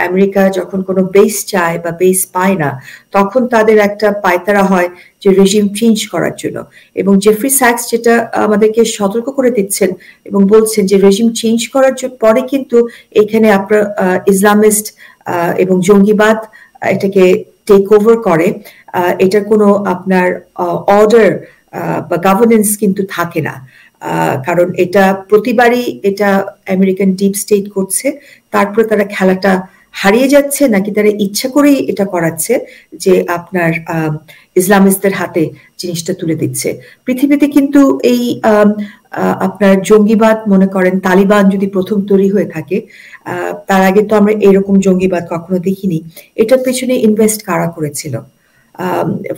America যখন কোনো base চায় বা বেস পায় না, তখন তাদের একটা পায়তারা হয় যে রেজিম চেঞ্জ করার জন্য। এবং জেফ্রি স্যাক্স যেটা আমাদেরকে সতর্ক করে দিচ্ছেন এবং বলছেন যে রেজিম চেঞ্জ করার পরে কিন্তু এখানে আপনার ইসলামিস্ট এবং জঙ্গিবাদ এটাকে টেক ওভার করে, এটার কোনো আপনার অর্ডার বা গভর্নেন্স কিন্তু থাকে না। কারণ এটা প্রতিবারই এটা আমেরিকান ডিপ স্টেট করছে, তারপরে তারা খেলাটা হারিয়ে যাচ্ছে নাকি তারা ইচ্ছা করেই এটা করাচ্ছে যে আপনার ইসলামিস্টদের হাতে জিনিসটা তুলে দিচ্ছে। পৃথিবীতে কিন্তু এই আপনার জঙ্গিবাদ মনে করেন তালিবান যদি প্রথম তৈরি হয়ে থাকে, তার আগে তো আমরা এরকম জঙ্গিবাদ কখনো দেখিনি। এটার পেছনে ইনভেস্ট কারা করেছিল?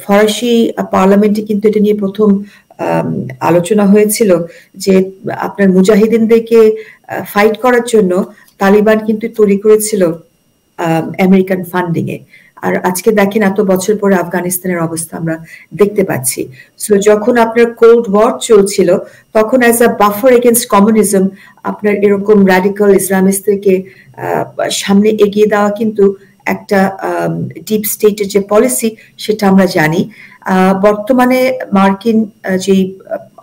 ফরাসি পার্লামেন্টে কিন্তু এটা নিয়ে প্রথম আলোচনা হয়েছিল যে আপনার মুজাহিদিনদেরকে ফাইট করার জন্য তালিবান কিন্তু তৈরি করেছিল আমেরিকান ফান্ডিং এ। আর আজকে দেখেন এত বছর পরে আফগানিস্তানের অবস্থা আমরা দেখতে পাচ্ছি। সো যখন আপনার কোল্ড ওয়ার চলছিল তখন as a buffer against communism আপনার এরকম র্যাডিক্যাল ইসলামিস্টদেরকে সামনে এগিয়ে দেওয়া কিন্তু একটা ডিপ স্টেটের যে পলিসি সেটা আমরা জানি। বর্তমানে মার্কিন যে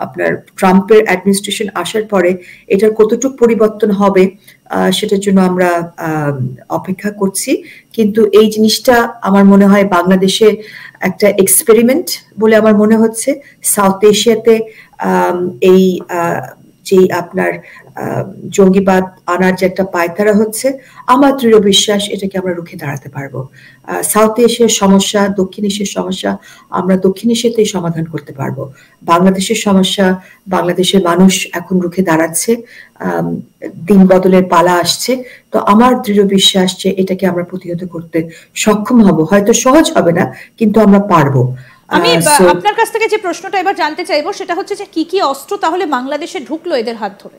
আপনার ট্রাম্পের অ্যাডমিনিস্ট্রেশন আসার পরে এটার কতটুকু পরিবর্তন হবে সেটার জন্য আমরা অপেক্ষা করছি। কিন্তু এই জিনিসটা আমার মনে হয় বাংলাদেশে একটা এক্সপেরিমেন্ট বলে আমার মনে হচ্ছে। সাউথ এশিয়াতে এই যে আপনার জঙ্গিবাদ আনার যে একটা পায়তারা হচ্ছে, আমার দৃঢ় বিশ্বাস এটাকে আমরা রুখে দাঁড়াতে পারবো। সাউথ এশিয়ার সমস্যা, দক্ষিণ এশিয়ার সমস্যা আমরা দক্ষিণ এশিয়াতেই সমাধান করতে পারবো। বাংলাদেশের সমস্যা বাংলাদেশের মানুষ এখন রুখে দাঁড়াচ্ছে, দিন বদলের পালা আসছে। তো আমার দৃঢ় বিশ্বাস যে এটাকে আমরা প্রতিহত করতে সক্ষম হব। হয়তো সহজ হবে না, কিন্তু আমরা পারবো। আমি আপনার কাছ থেকে যে প্রশ্নটা এবার জানতে চাইবো সেটা হচ্ছে যে কি কি অস্ত্র তাহলে বাংলাদেশে ঢুকলো এদের হাত ধরে?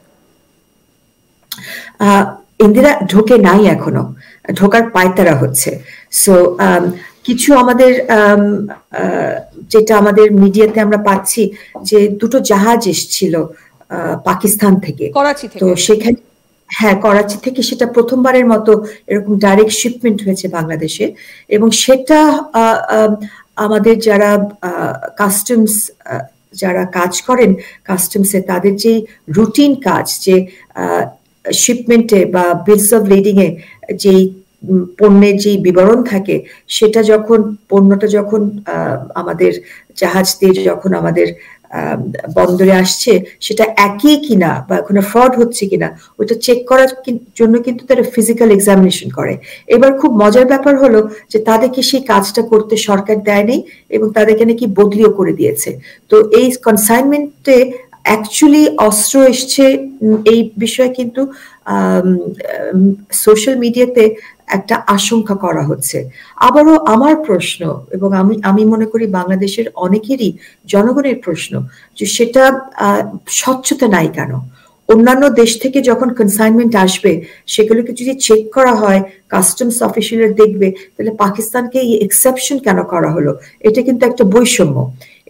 ইন্দিরা ঢোকে নাই, এখনো ঢোকার পায়তারা হচ্ছে। সো কিছু আমাদের যেটা আমাদের মিডিয়াতে আমরা পাচ্ছি যে দুটো জাহাজ এসেছিল পাকিস্তান থেকে, তো সেখানে হ্যাঁ করাচি থেকে সেটা প্রথমবারের মতো এরকম ডাইরেক্ট শিপমেন্ট হয়েছে বাংলাদেশে। এবং সেটা আমাদের যারা কাস্টমস যারা কাজ করেন কাস্টমসে, তাদের যে রুটিন কাজ, যে শিপমেন্টে বা বিলস অফ লেডিং এ যেই পণ্যের যে বিবরণ থাকে, সেটা যখন পণ্যটা যখন আমাদের জাহাজ দিয়ে যখন আমাদের বন্দরে আসছে সেটা একই কিনা বা কোনো ফ্রড হচ্ছে কিনা ওটা চেক করার জন্য কিন্তু তারা ফিজিক্যাল এক্সামিনেশন করে। এবার খুব মজার ব্যাপার হলো যে তাদেরকে সেই কাজটা করতে সরকার দেয়নি এবং তাদেরকে নাকি বদলিও করে দিয়েছে। তো এই কনসাইনমেন্টে অ্যাকচুয়ালি অস্ত্র এসছে এই বিষয়ে কিন্তু সোশ্যাল মিডিয়াতে একটা আশঙ্কা করা হচ্ছে। আবারও আমার প্রশ্ন, এবং আমি মনে করি বাংলাদেশের অনেকেরই জনগণের প্রশ্ন, যে সেটা স্বচ্ছতা নাই কেন? অন্যান্য দেশ থেকে যখন কনসাইনমেন্ট আসবে সেগুলোকে যদি চেক করা হয়, কাস্টমস অফিসিয়ালরা দেখবে, তাহলে পাকিস্তানকে এই এক্সেপশন কেন করা হলো? এটা কিন্তু একটা বৈষম্য।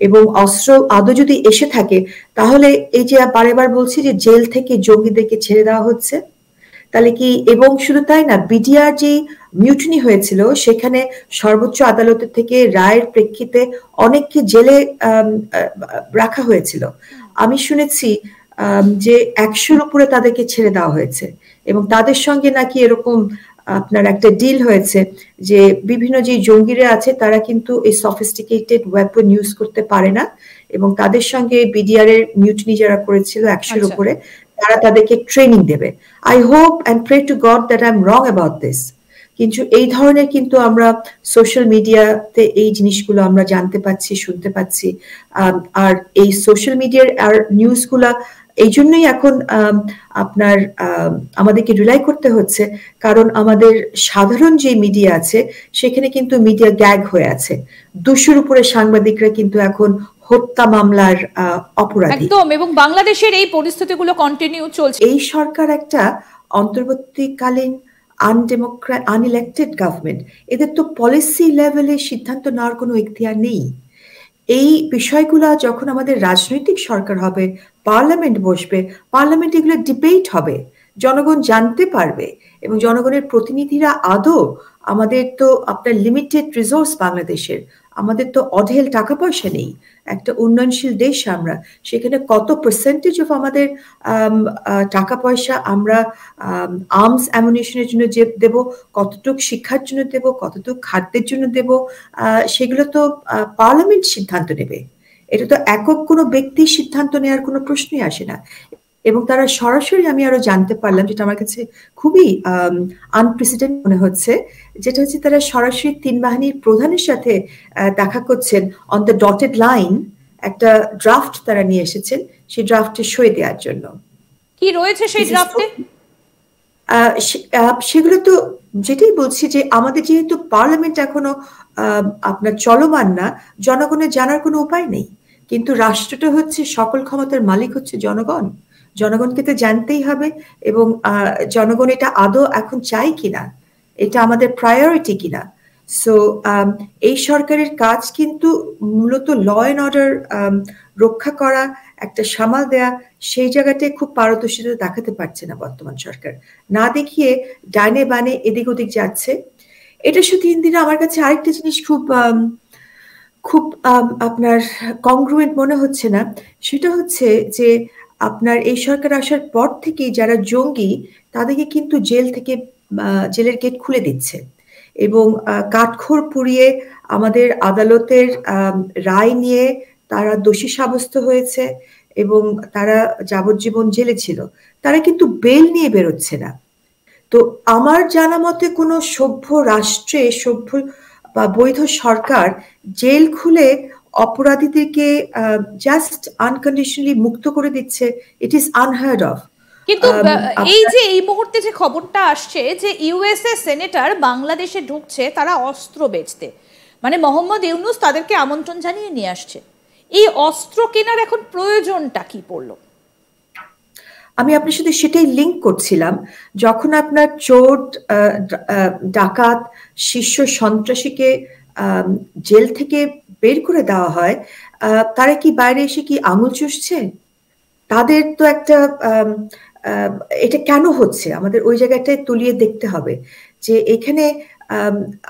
এবং অস্ত্র আদৌ যদি এসে থাকে তাহলে এই যে বারেবার বলছি যে জেল থেকে জঙ্গিদেরকে ছেড়ে দেওয়া হচ্ছে, তাহলে কি? এবং শুধু তাই না, বিডিআর যে মিউটিনি হয়েছিল সেখানে সর্বোচ্চ আদালতের থেকে রায়ের প্রেক্ষিতে অনেককে জেলে রাখা হয়েছিল। আমি শুনেছি যে 100-র উপরে তাদেরকে ছেড়ে দেওয়া হয়েছে এবং তাদের সঙ্গে নাকি এরকম আপনার একটা ডিল হয়েছে যে বিভিন্ন যে জঙ্গিরা আছে তারা কিন্তু এই সফিস্টিকেটেড ওয়েপন ইউজ করতে পারে না, এবং তাদের সঙ্গে বিডিআর এর মিউটিনি যারা করেছিল 100-র উপরে, তারা তাদেরকে ট্রেনিং দেবে। I hope and pray to God that I am wrong about this. কিন্তু এই ধরনের কিন্তু আমরা সোশ্যাল মিডিয়াতে এই জিনিসগুলো আমরা জানতে পাচ্ছি, শুনতে পাচ্ছি। আর এই সোশ্যাল মিডিয়ার আর নিউজগুলা এই জন্যই এখন আপনার আমাদেরকে রিলাই করতে হচ্ছে, কারণ আমাদের সাধারণ যে মিডিয়া আছে সেখানে কিন্তু মিডিয়া গ্যাগ হয়ে আছে। 200-র উপরে সাংবাদিকরা কিন্তু এখন হত্যা মামলার অপরাধী। একদম। এবং বাংলাদেশের এই পরিস্থিতিগুলো কন্টিনিউ চলছে। এই সরকার একটা অন্তর্বর্তীকালীন আনইলেক্টেড গভর্নমেন্ট, এদের তো পলিসি লেভেলে সিদ্ধান্ত নেওয়ার কোনো এখতিয়ার নেই। এই বিষয়গুলো যখন আমাদের রাজনৈতিক সরকার হবে, পার্লামেন্ট বসবে, পার্লামেন্ট এগুলো ডিবেট হবে, জনগণ জানতে পারবে এবং জনগণের প্রতিনিধিরা আদৌ, আমাদের তো আপনার লিমিটেড রিসোর্স বাংলাদেশের, আমাদের তো অঢেল টাকা পয়সা নেই, একটা উন্নয়নশীল দেশ আমরা, সেখানে কত পার্সেন্টেজ অফ আমাদের টাকা পয়সা আমরা আর্মস অ্যামুনিশনের জন্য যে দেব, কতটুক শিক্ষার জন্য দেব, কতটুক খাদ্যের জন্য দেব, সেগুলো তো পার্লামেন্ট সিদ্ধান্ত নেবে। এটা তো একক কোনো ব্যক্তির সিদ্ধান্ত নেওয়ার কোনো প্রশ্নই আসে না। এবং তারা সরাসরি, আমি আরো জানতে পারলাম, যেটা আমার কাছে খুবই আনপ্রেসিডেন্ট মনে হচ্ছে, যেটা হচ্ছে তারা সরাসরি তিন বাহিনীর প্রধানের সাথে দেখা করছেন অন দ্য ডটেড লাইন, একটা ড্রাফট তারা নিয়ে এসেছেন সেই ড্রাফটে সই দেওয়ার জন্য। কি রয়েছে সেই ড্রাফটে? সেগুলো তো যেটাই বলছি যে আমাদের যেহেতু পার্লামেন্ট এখনো আপনার চলমান না, জনগণের জানার কোনো উপায় নেই, কিন্তু রাষ্ট্রটা হচ্ছে, সকল ক্ষমতার মালিক হচ্ছে জনগণ, জনগণকে তো জানতেই হবে। এবং জনগণ এটা আদৌ এখন চাই কিনা, এটা আমাদের প্রায়োরিটি কিনা। সো এই সরকারের কাজ কিন্তু মূলত ল অ্যান্ড অর্ডার রক্ষা করা, একটা সামাল দেয়া, সেই জায়গাটায় খুব পারদর্শিতা দেখাতে পারছে না বর্তমান সরকার, না দেখিয়ে ডাইনে বানে এদিক ওদিক যাচ্ছে। এটা শুধু ইন্দিরা, আমার কাছে আরেকটা জিনিস খুব খুব আপনার কংগ্রুয়েন্ট মনে হচ্ছে না, সেটা হচ্ছে যে আপনার এই সরকার আসার পর থেকেই যারা জঙ্গি, তাদেরকে কিন্তু জেলের গেট খুলে দিচ্ছে এবং কাঠখড় পুড়িয়ে আমাদের আদালতের রায় নিয়ে তারা দোষী সাব্যস্ত হয়েছে এবং তারা যাবজ্জীবন জেলে ছিল, তারা কিন্তু বেল নিয়ে বেরোচ্ছে না। তো আমার জানা মতে কোনো সভ্য রাষ্ট্রে, সভ্য বা বৈধ সরকার জেল খুলে অপরাধীদেরকে জাস্ট আনকন্ডিশনালি মুক্ত করে দিচ্ছে, ইট ইজ আনহার্ড অফ। কিন্তু এই যে এই মুহূর্তে যে খবরটা আসছে যে ইউএসএ সেনেটর বাংলাদেশে ঢুকছে তারা অস্ত্র বেচতে, মানে মোহাম্মদ ইউনূস তাদেরকে আমন্ত্রণ জানিয়ে নিয়ে আসছে, এই অস্ত্র কেনার এখন প্রয়োজনটা কি পড়লো? আমি আপনার সাথে সেটাই লিঙ্ক করছিলাম, যখন আপনার চোর, ডাকাত, শীর্ষ সন্ত্রাসীকে জেল থেকে বের করে দেওয়া হয়, তারা কি বাইরে এসে কি আঙুল চুষছে? তাদের তো একটা এটা কেন হচ্ছে আমাদের ওই জায়গাটায় তলিয়ে দেখতে হবে যে এখানে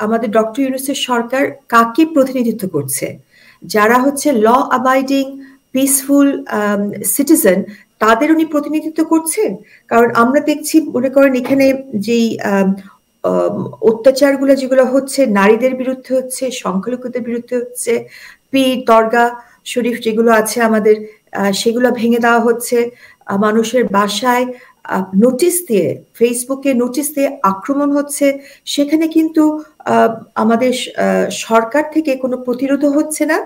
আমাদের ডক্টর ইউনূসের সরকার কাকে প্রতিনিধিত্ব করছে, যারা হচ্ছে ল অ্যাবাইডিং পিসফুল সিটিজেন, তাদের উনি প্রতিনিধিত্ব করছেন। কারণ আমরা দেখছি, মনে করেন এখানে যেই অত্যাচারগুলো যেগুলো হচ্ছে, নারীদের বিরুদ্ধে হচ্ছে, সংখ্যালঘুদের বিরুদ্ধে হচ্ছে, পীর, দরগা শরীফ যেগুলো আছে আমাদের, সেগুলো ভেঙে দেওয়া হচ্ছে, মানুষের বাসায় নোটিশ দিয়ে, ফেসবুকে নোটিশ দিয়ে আক্রমণ হচ্ছে, সেখানে কিন্তু আমাদের সরকার থেকে কোনো প্রতিরোধ হচ্ছে না,